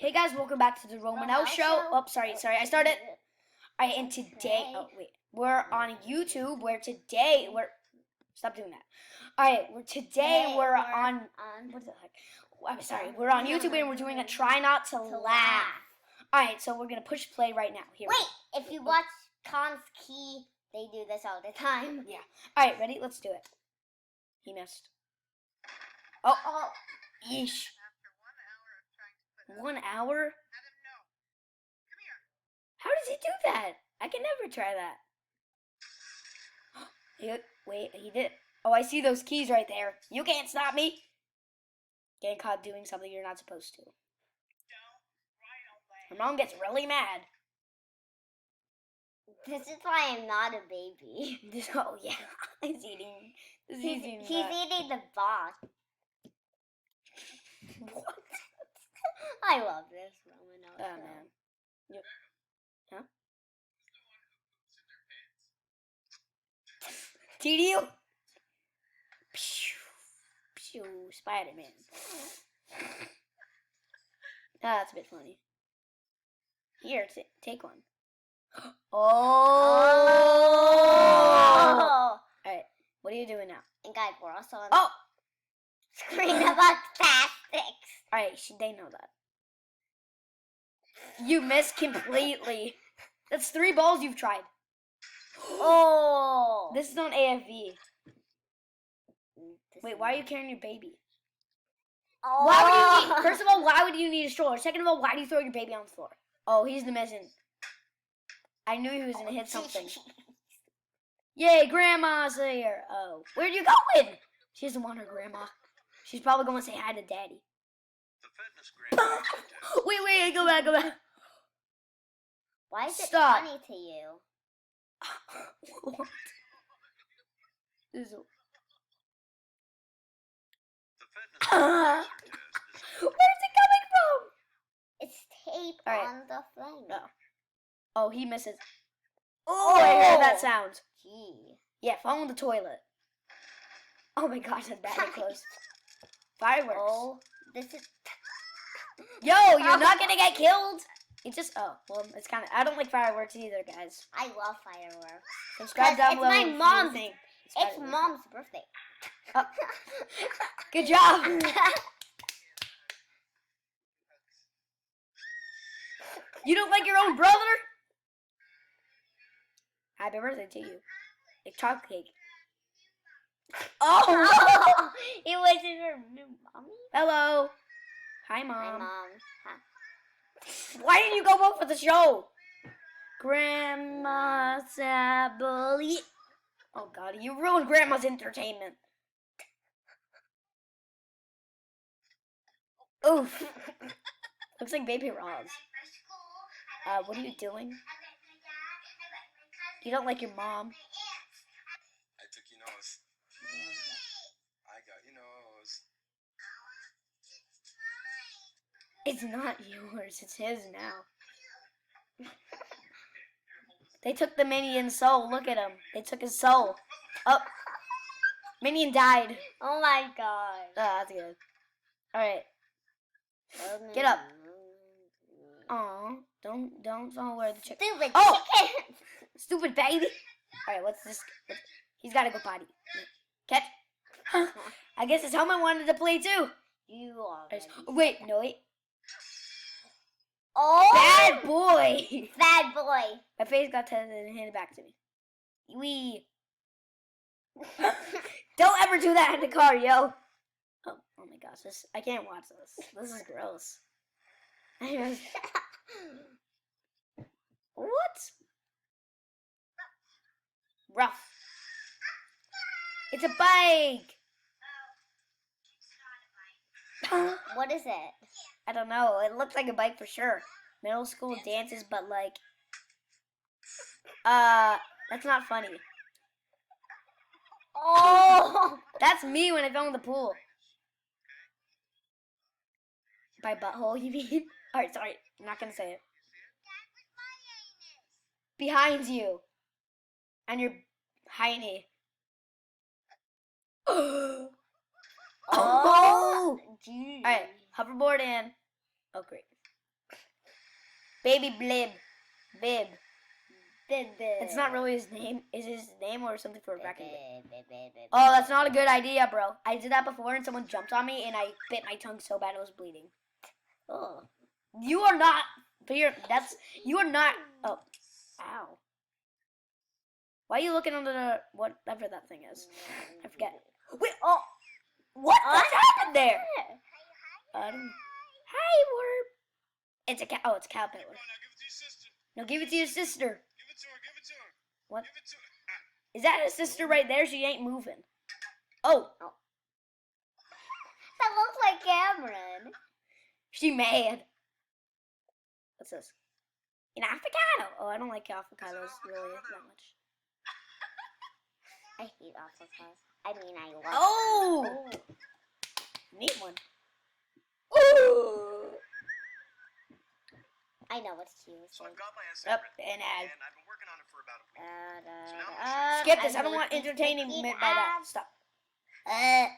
Hey guys, welcome back to the Romanelle Show. Oh, sorry, I started. Alright, and today, we're on YouTube. Stop doing that. Alright, we're on. What the heck? I'm sorry. We're on YouTube and we're doing a try not to laugh. Alright, so we're gonna push play right now. Here. Wait, if you watch Khan's Key, they do this all the time. Yeah. Alright, ready? Let's do it. He missed. Oh, yeesh. 1 hour? How does he do that? I can never try that. Wait, he did. Oh, I see those keys right there. You can't stop me. Getting caught doing something you're not supposed to. My mom gets really mad. This is why I'm not a baby. Oh, yeah. He's eating. He's eating the box. What? I love this Romanelle show. Man. Huh? TDU? Pew, Spider-Man. That's a bit funny. Here, take one. Oh! Alright, what are you doing now? And guys, we're also on the screen about plastics. Alright, they know that. You missed completely. That's 3 balls you've tried. Oh! This is on AFV. Wait, why are you carrying your baby? Oh. Why would you need, first of all, why would you need a stroller? Second of all, why do you throw your baby on the floor? Oh, he's the missing. I knew he was going to hit something. Yay, Grandma's here. Oh, where are you going? She doesn't want her grandma. She's probably going to say hi to Daddy. Wait, go back. Why is it Stop. funny to you? What? Where's it coming from? It's tape on the flame. Oh, he misses. Oh, I heard that sound. Gee. Yeah, fall in the toilet. Oh my gosh, that's bad and close. Fireworks. Oh, this is... Yo, you're not gonna get killed. It's just, it's kind of, I don't like fireworks either, guys. I love fireworks. Subscribe down below. It's my mom's thing. It's Mom's birthday. Oh. Good job. You don't like your own brother? Happy birthday to you. It's chocolate cake. Oh! It was in her mommy? Hello. Hi, Mom. Hi, Mom. Hi. Why didn't you go vote for the show? Grandma Saboli. Oh, God. You ruined Grandma's entertainment. Oof. Looks like Baby Roz. What are you doing? You don't like your mom. I took your nose. I got your nose. It's not yours. It's his now. They took the Minion's soul. Look at him. They took his soul. Oh. Minion died. Oh my god. Oh, that's good. Alright. Get up. Aw. Don't fall where the chicken. Stupid chicken. Stupid baby. Alright, he's gotta go potty. Catch. I guess his helmet wanted to play too. You are. Wait. Oh! Bad boy! Bad boy. My face got to hand it back to me. Wee. Don't ever do that in the car, yo. Oh my gosh, I can't watch this. This is gross. What? Rough. It's a bike. What is it? I don't know. It looks like a bike for sure. Middle school dances, but like, that's not funny. Oh! That's me when I fell in the pool. By butthole, you mean? Alright, sorry. I'm not gonna say it. Behind you. And your hiney. Oh! Gee. Alright, hoverboard in. Oh, great. Baby Blib. Bib. Bib. It's not really his name. Is his name or something for a vacuum? Bib. Oh, that's not a good idea, bro. I did that before and someone jumped on me and I bit my tongue so bad it was bleeding. Oh. You are not. You are not. Oh. Ow. Why are you looking under the whatever that thing is? I forget. Wait. Oh. What happened there? Hi, Warp. It's a cat. Oh, it's a caterpillar. Now give it to your sister. No, give it to your sister. Give it to her. Give it to her. What? Give it to her. Is that his sister right there? She ain't moving. Oh. That looks like Cameron. She mad. What's this? An avocado. Oh, I don't like avocados really that much. I hate avocados. I mean, I love Oh! Need one. Ooh! I know what's to use. So I've got my essay Up written, and ad. and I've been working on it for about a week. Skip this. I don't want entertaining by that. Stop.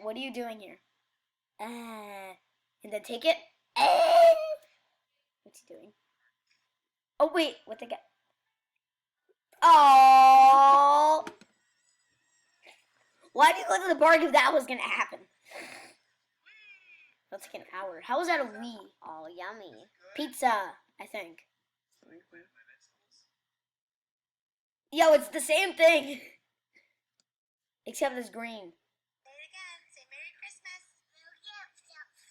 What are you doing here? And then take it. What's he doing? Oh wait, what the guy? Oh! Why did you go to the park if that was gonna happen? That's like an hour. How is that a Wii? Oh, yummy. Pizza, I think. Yo, it's the same thing. Except it's green.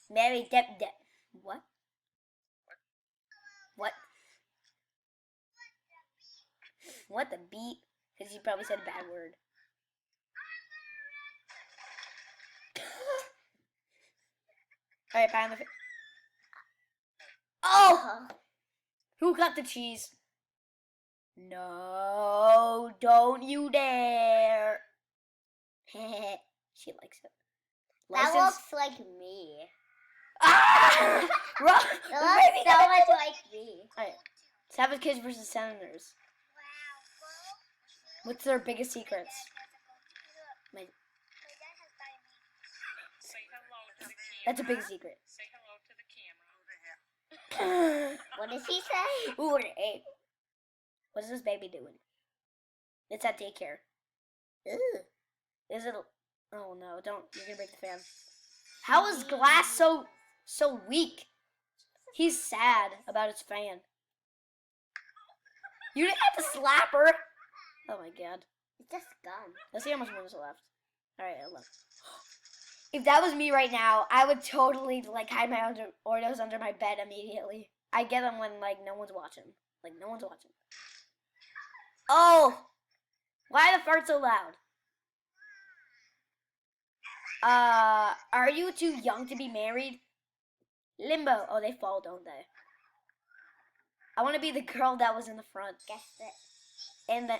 Merry Dep. What? What? What the beat? Because you probably said a bad word. Alright, bye on the Oh! Who got the cheese? No, don't you dare. She likes it. That looks like me. Ah! Run! It looks so much like me. Alright. Savage Kids versus Senators. What's their biggest secrets? That's a big secret. Say hello to the camera. What does he say? Ooh, hey. What's this baby doing? It's at daycare. Ew. Is it? Oh no! Don't! You're gonna break the fan. How is Glass so weak? He's sad about his fan. You didn't have to slap her. Oh my god. It's just gum. Let's see how much more is left. All right, I left. If that was me right now, I would totally like hide my Oreos under my bed immediately. I get them when like no one's watching. Like no one's watching. Oh, why the fart so loud? Are you too young to be married? Limbo. Oh, they fall, don't they? I want to be the girl that was in the front. Guess it. And then,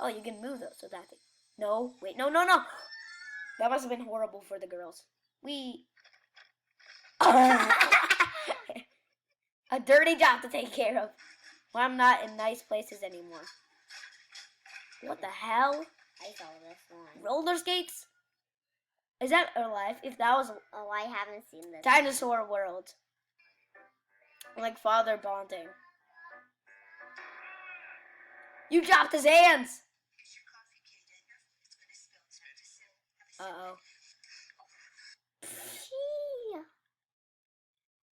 oh, you can move those. So that thing. No, wait, no. That must have been horrible for the girls. A dirty job to take care of. When I'm not in nice places anymore. What the hell? I saw this one. Roller skates? Is that alive? If that was Oh, I haven't seen this. Dinosaur World. Like father bonding. You dropped his hands! Uh-oh. Gee.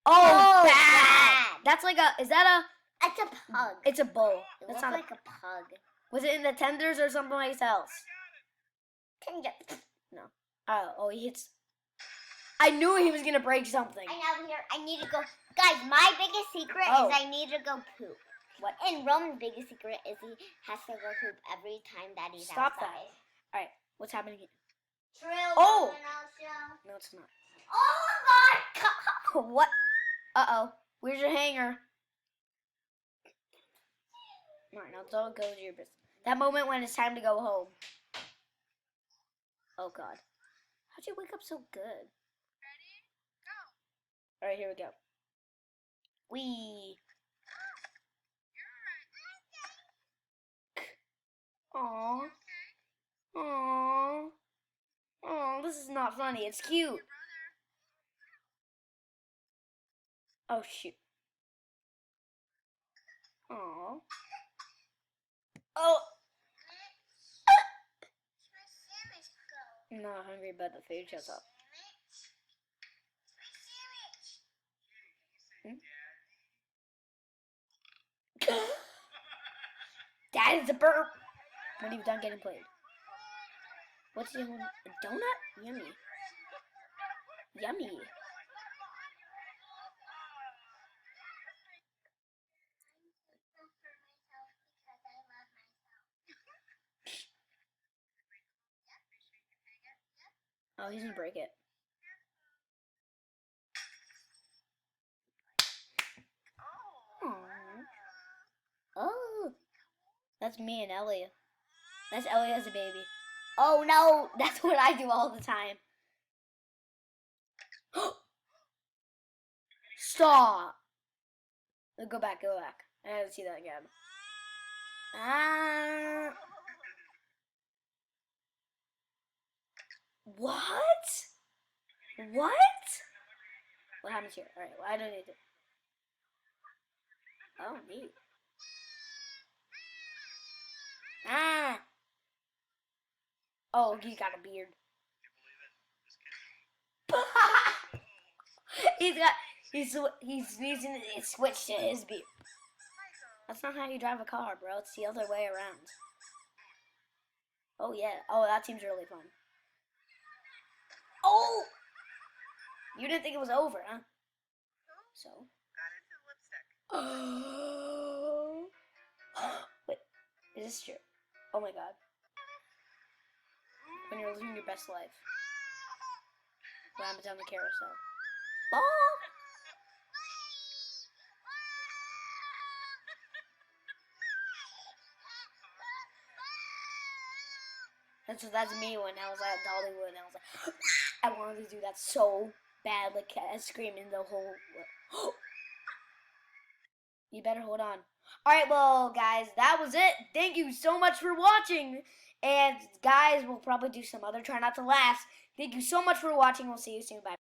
Oh, bad! bad. That's like a, is that It's a pug. it's a bull. It That's looks not like a pug. was it in the tenders or something else? Can you? Oh, he hits. I knew he was gonna break something. I know here. I need to go. Guys, my biggest secret Oh. is I need to go poop. What? And Roman's biggest secret is he has to go poop every time that he's Stop outside. that. Alright, what's happening here? True. Oh! Roman also. No, it's not. Oh my god! What? Uh-oh. Where's your hanger? Alright, now don't go to your business. That moment when it's time to go home. Oh god. How'd you wake up so good? Ready? Go. Alright, here we go. Wee. Aww. Aww. Aww, this is not funny. It's cute. Oh, shoot. Oh. Oh. I'm not hungry, but the food shows up. That is a burp. When he was done getting played. What's the one? A donut? Yummy. Yummy. Oh, he's gonna break it. Aww. Oh. That's me and Ellie. That's Ellie as a baby. Oh no! That's what I do all the time. Stop! Go back, go back. I gotta see that again. What? What? What happens here? Alright, well, I don't need to. Oh, neat. Oh, he's got a beard. He's sneezing it switched to his beard. That's not how you drive a car, bro. It's the other way around. Oh yeah. Oh, that seems really fun. Oh! You didn't think it was over, huh? So. Got into lipstick. Wait, is this true? Oh my god. When you're living your best life. What happens on the carousel? Oh! That's me when I was at Dollywood and I was like, I wanted to do that so bad, like screaming the whole. You better hold on. Alright, well, guys, that was it. Thank you so much for watching. And, guys, we'll probably do some other Try Not to Laugh. Thank you so much for watching. We'll see you soon. Bye.